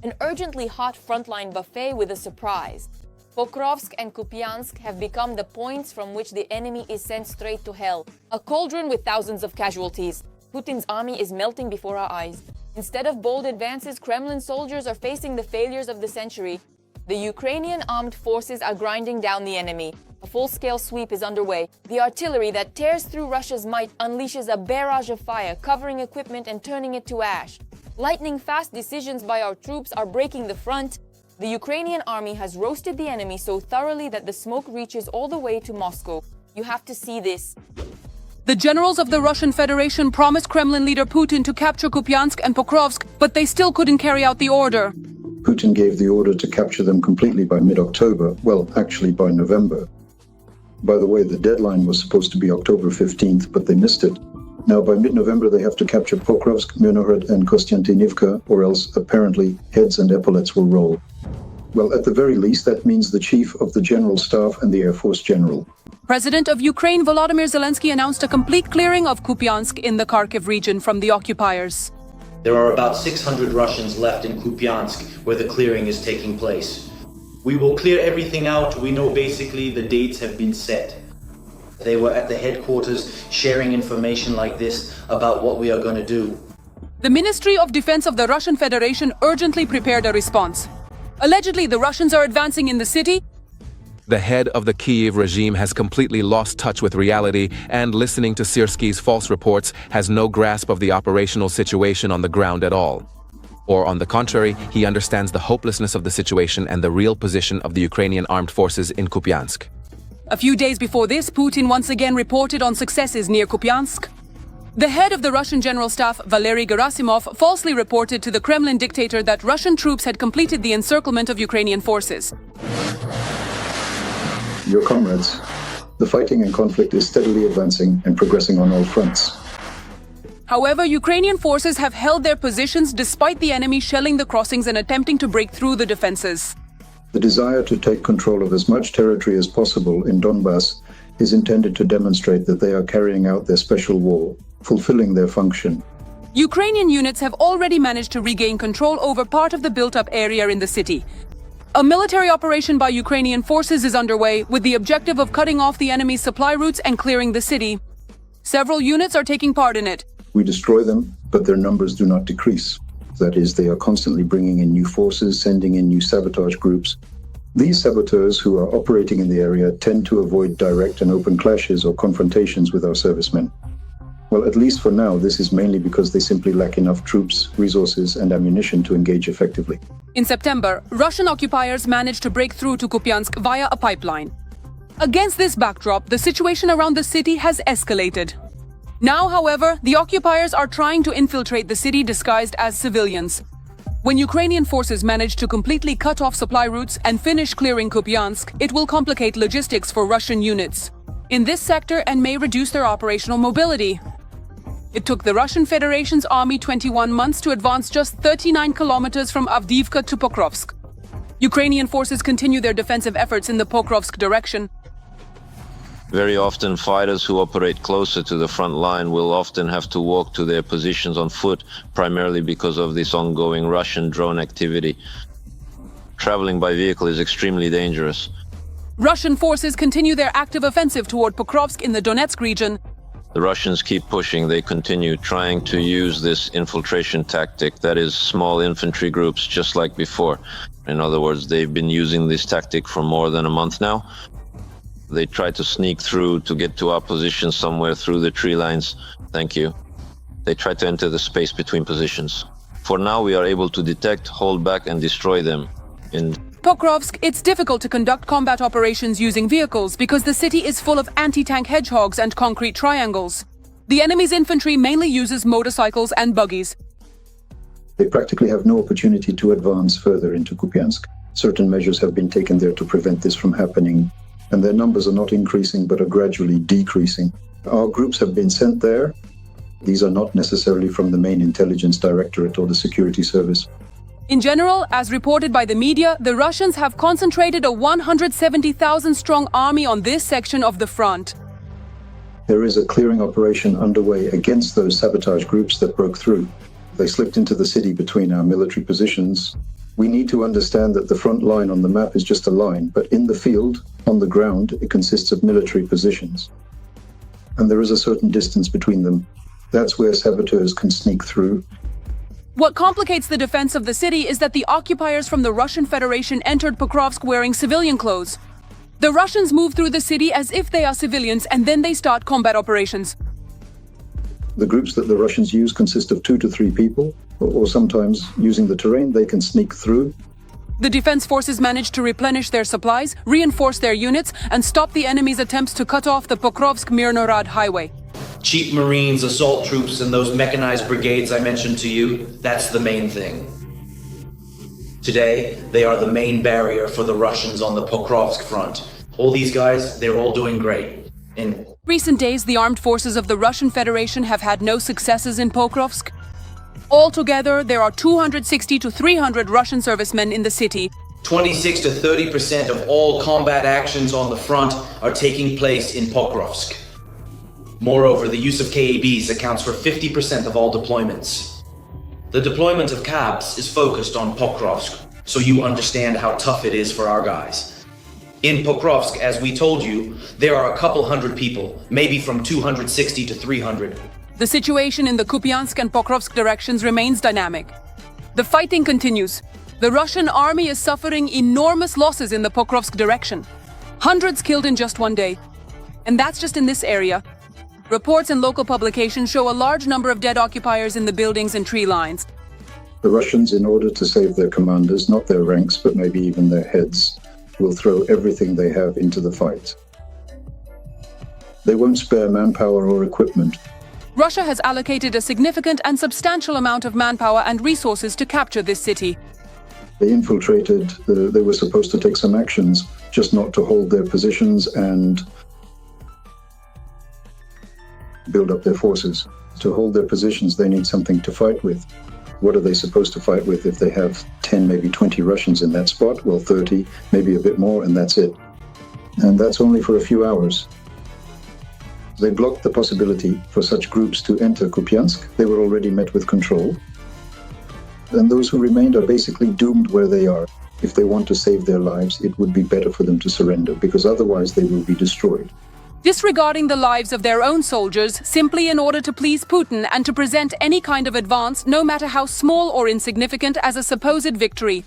an urgently hot frontline buffet with a surprise. Pokrovsk and Kupansk have become the points from which the enemy is sent straight to hell. A cauldron with thousands of casualties. Putin's army is melting before our eyes. Instead of bold advances, Kremlin soldiers are facing the failures of the century. The Ukrainian armed forces are grinding down the enemy. A full-scale sweep is underway. The artillery that tears through Russia's might unleashes a barrage of fire, covering equipment and turning it to ash. Lightning-fast decisions by our troops are breaking the front. The Ukrainian army has roasted the enemy so thoroughly that the smoke reaches all the way to Moscow. You have to see this. The generals of the Russian Federation promised Kremlin leader Putin to capture Kupansk and Pokrovsk, but they still couldn't carry out the order. Putin gave the order to capture them completely by mid-October, well, actually by November. By the way, the deadline was supposed to be October 15th, but they missed it. Now, by mid-November, they have to capture Pokrovsk, Mirnohrad, and Kostiantynivka, or else, apparently, heads and epaulets will roll. Well, at the very least, that means the chief of the general staff and the Air Force general. President of Ukraine Volodymyr Zelensky announced a complete clearing of Kupansk in the Kharkiv region from the occupiers. There are about 600 Russians left in Kupansk, where the clearing is taking place. We will clear everything out. We know basically the dates have been set. They were at the headquarters sharing information like this about what we are going to do. The Ministry of Defense of the Russian Federation urgently prepared a response. Allegedly, the Russians are advancing in the city. The head of the Kyiv regime has completely lost touch with reality and, listening to Syrskyi's false reports, has no grasp of the operational situation on the ground at all. Or, on the contrary, he understands the hopelessness of the situation and the real position of the Ukrainian armed forces in Kupansk. A few days before this, Putin once again reported on successes near Kupansk. The head of the Russian General Staff, Valery Gerasimov, falsely reported to the Kremlin dictator that Russian troops had completed the encirclement of Ukrainian forces. Your comrades, the fighting and conflict is steadily advancing and progressing on all fronts. However, Ukrainian forces have held their positions despite the enemy shelling the crossings and attempting to break through the defenses. The desire to take control of as much territory as possible in Donbass is intended to demonstrate that they are carrying out their special war, fulfilling their function. Ukrainian units have already managed to regain control over part of the built-up area in the city. A military operation by Ukrainian forces is underway with the objective of cutting off the enemy's supply routes and clearing the city. Several units are taking part in it. We destroy them, but their numbers do not decrease. That is, they are constantly bringing in new forces, sending in new sabotage groups. These saboteurs who are operating in the area tend to avoid direct and open clashes or confrontations with our servicemen. Well, at least for now, this is mainly because they simply lack enough troops, resources, and ammunition to engage effectively. In September, Russian occupiers managed to break through to Kupansk via a pipeline. Against this backdrop, the situation around the city has escalated. Now, however, the occupiers are trying to infiltrate the city disguised as civilians. When Ukrainian forces manage to completely cut off supply routes and finish clearing Kupansk, it will complicate logistics for Russian units in this sector and may reduce their operational mobility. It took the Russian Federation's army 21 months to advance just 39 kilometers from Avdiivka to Pokrovsk. Ukrainian forces continue their defensive efforts in the Pokrovsk direction. Very often, fighters who operate closer to the front line will often have to walk to their positions on foot, primarily because of this ongoing Russian drone activity. Traveling by vehicle is extremely dangerous. Russian forces continue their active offensive toward Pokrovsk in the Donetsk region. The Russians keep pushing. They continue trying to use this infiltration tactic, that is, small infantry groups, just like before. In other words, they've been using this tactic for more than a month now. They try to sneak through to get to our position somewhere through the tree lines. Thank you. They try to enter the space between positions. For now, we are able to detect, hold back, and destroy them. In Pokrovsk, it's difficult to conduct combat operations using vehicles because the city is full of anti-tank hedgehogs and concrete triangles. The enemy's infantry mainly uses motorcycles and buggies. They practically have no opportunity to advance further into Kupansk. Certain measures have been taken there to prevent this from happening, and their numbers are not increasing but are gradually decreasing. Our groups have been sent there. These are not necessarily from the main intelligence directorate or the security service. In general, as reported by the media, the Russians have concentrated a 170,000-strong army on this section of the front. There is a clearing operation underway against those sabotage groups that broke through. They slipped into the city between our military positions. We need to understand that the front line on the map is just a line, but in the field, on the ground, it consists of military positions. And there is a certain distance between them. That's where saboteurs can sneak through. What complicates the defense of the city is that the occupiers from the Russian Federation entered Pokrovsk wearing civilian clothes. The Russians move through the city as if they are civilians, and then they start combat operations. The groups that the Russians use consist of 2 to 3 people, or sometimes, using the terrain, they can sneak through. The defense forces manage to replenish their supplies, reinforce their units, and stop the enemy's attempts to cut off the Pokrovsk-Mirnorod highway. Cheap Marines, assault troops, and those mechanized brigades I mentioned to you, that's the main thing. Today, they are the main barrier for the Russians on the Pokrovsk front. All these guys, they're all doing great. In recent days, the armed forces of the Russian Federation have had no successes in Pokrovsk. Altogether, there are 260 to 300 Russian servicemen in the city. 26 to 30% of all combat actions on the front are taking place in Pokrovsk. Moreover, the use of KABs accounts for 50% of all deployments. The deployment of cabs is focused on Pokrovsk, so you understand how tough it is for our guys. In Pokrovsk, as we told you, there are a couple hundred people, maybe from 260 to 300. The situation in the Kupansk and Pokrovsk directions remains dynamic. The fighting continues. The Russian army is suffering enormous losses in the Pokrovsk direction. Hundreds killed in just one day. And that's just in this area. Reports in local publications show a large number of dead occupiers in the buildings and tree lines. The Russians, in order to save their commanders, not their ranks, but maybe even their heads, will throw everything they have into the fight. They won't spare manpower or equipment. Russia has allocated a significant and substantial amount of manpower and resources to capture this city. They infiltrated, they were supposed to take some actions, just not to hold their positions and build up their forces. To hold their positions, they need something to fight with. What are they supposed to fight with if they have 10, maybe 20 Russians in that spot? Well, 30, maybe a bit more, and that's it. And that's only for a few hours. They blocked the possibility for such groups to enter Kupansk. They were already met with control. And those who remained are basically doomed where they are. If they want to save their lives, it would be better for them to surrender, because otherwise they will be destroyed. Disregarding the lives of their own soldiers simply in order to please Putin and to present any kind of advance, no matter how small or insignificant, as a supposed victory.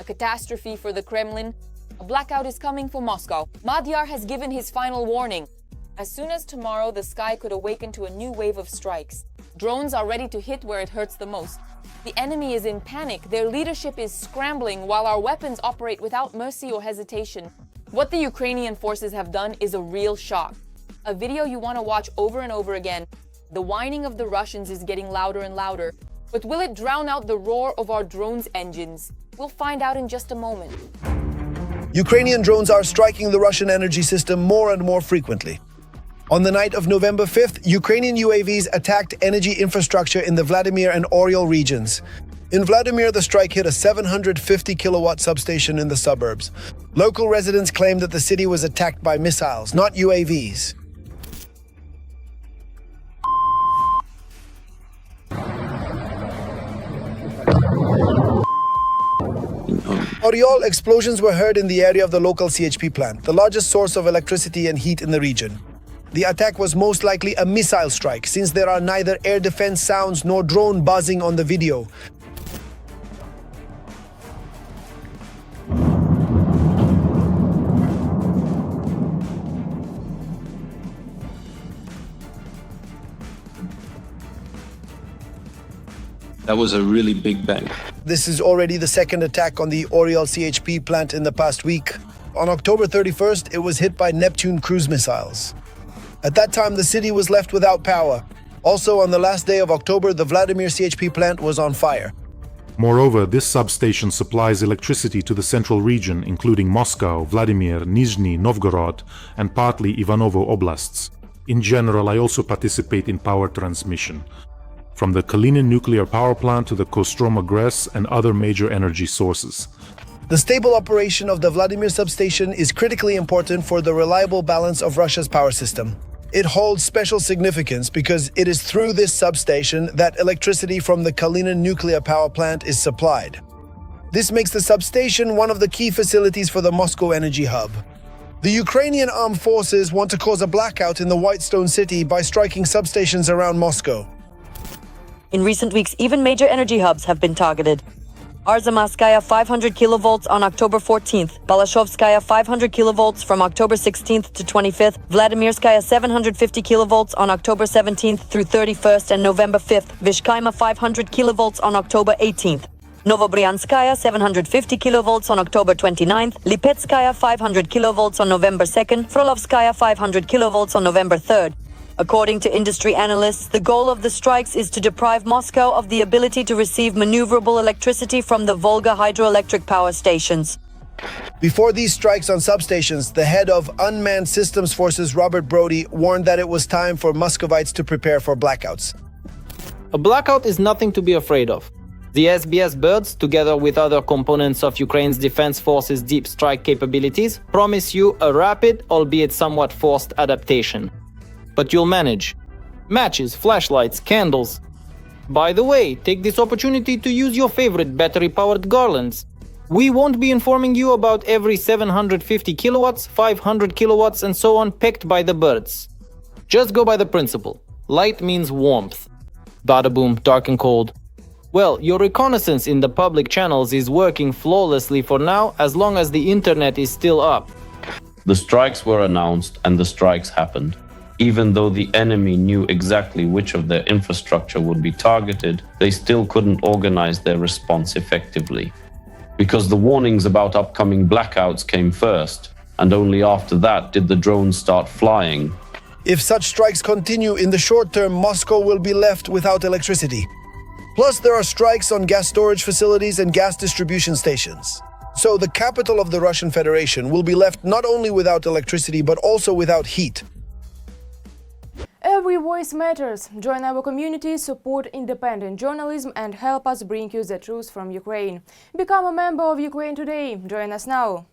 A catastrophe for the Kremlin. A blackout is coming for Moscow. Madyar has given his final warning. As soon as tomorrow, the sky could awaken to a new wave of strikes. Drones are ready to hit where it hurts the most. The enemy is in panic. Their leadership is scrambling while our weapons operate without mercy or hesitation. What the Ukrainian forces have done is a real shock. A video you want to watch over and over again. The whining of the Russians is getting louder and louder. But will it drown out the roar of our drones' engines? We'll find out in just a moment. Ukrainian drones are striking the Russian energy system more and more frequently. On the night of November 5th, Ukrainian UAVs attacked energy infrastructure in the Vladimir and Oryol regions. In Vladimir, the strike hit a 750-kilowatt substation in the suburbs. Local residents claim that the city was attacked by missiles, not UAVs. Oryol explosions were heard in the area of the local CHP plant, the largest source of electricity and heat in the region. The attack was most likely a missile strike, since there are neither air defense sounds nor drone buzzing on the video. That was a really big bang. This is already the second attack on the Oryol CHP plant in the past week. On October 31st, it was hit by Neptune cruise missiles. At that time, the city was left without power. Also, on the last day of October, the Vladimir CHP plant was on fire. Moreover, this substation supplies electricity to the central region, including Moscow, Vladimir, Nizhny Novgorod, and partly Ivanovo oblasts. In general, I also participate in power transmission, from the Kalinin nuclear power plant to the Kostroma GRES and other major energy sources. The stable operation of the Vladimir substation is critically important for the reliable balance of Russia's power system. It holds special significance because it is through this substation that electricity from the Kalinin nuclear power plant is supplied. This makes the substation one of the key facilities for the Moscow energy hub. The Ukrainian armed forces want to cause a blackout in the Whitestone city by striking substations around Moscow. In recent weeks, even major energy hubs have been targeted. Arzamovskaya 500 kilovolts on October 14th, Balashovskaya 500 kilovolts from October 16th to 25th, Vladimirskaya 750 kilovolts on October 17th through 31st and November 5th, Vishkaima 500 kilovolts on October 18th. Novobryanskaya 750 kilovolts on October 29th, Lipetskaya 500 kilovolts on November 2nd, Frolovskaya 500 kilovolts on November 3rd. According to industry analysts, the goal of the strikes is to deprive Moscow of the ability to receive maneuverable electricity from the Volga hydroelectric power stations. Before these strikes on substations, the head of Unmanned Systems Forces, Robert Brody, warned that it was time for Muscovites to prepare for blackouts. A blackout is nothing to be afraid of. The SBS birds, together with other components of Ukraine's defense forces' deep strike capabilities, promise you a rapid, albeit somewhat forced adaptation. But you'll manage. Matches, flashlights, candles. By the way, take this opportunity to use your favorite battery-powered garlands. We won't be informing you about every 750 kilowatts, 500 kilowatts and so on picked by the birds. Just go by the principle. Light means warmth. Bada boom, dark and cold. Well, your reconnaissance in the public channels is working flawlessly for now, as long as the internet is still up. The strikes were announced and the strikes happened. Even though the enemy knew exactly which of their infrastructure would be targeted, they still couldn't organize their response effectively. Because the warnings about upcoming blackouts came first, and only after that did the drones start flying. If such strikes continue in the short term, Moscow will be left without electricity. Plus, there are strikes on gas storage facilities and gas distribution stations. So the capital of the Russian Federation will be left not only without electricity, but also without heat. Every voice matters. Join our community, support independent journalism and help us bring you the truth from Ukraine. Become a member of Ukraine Today. Join us now.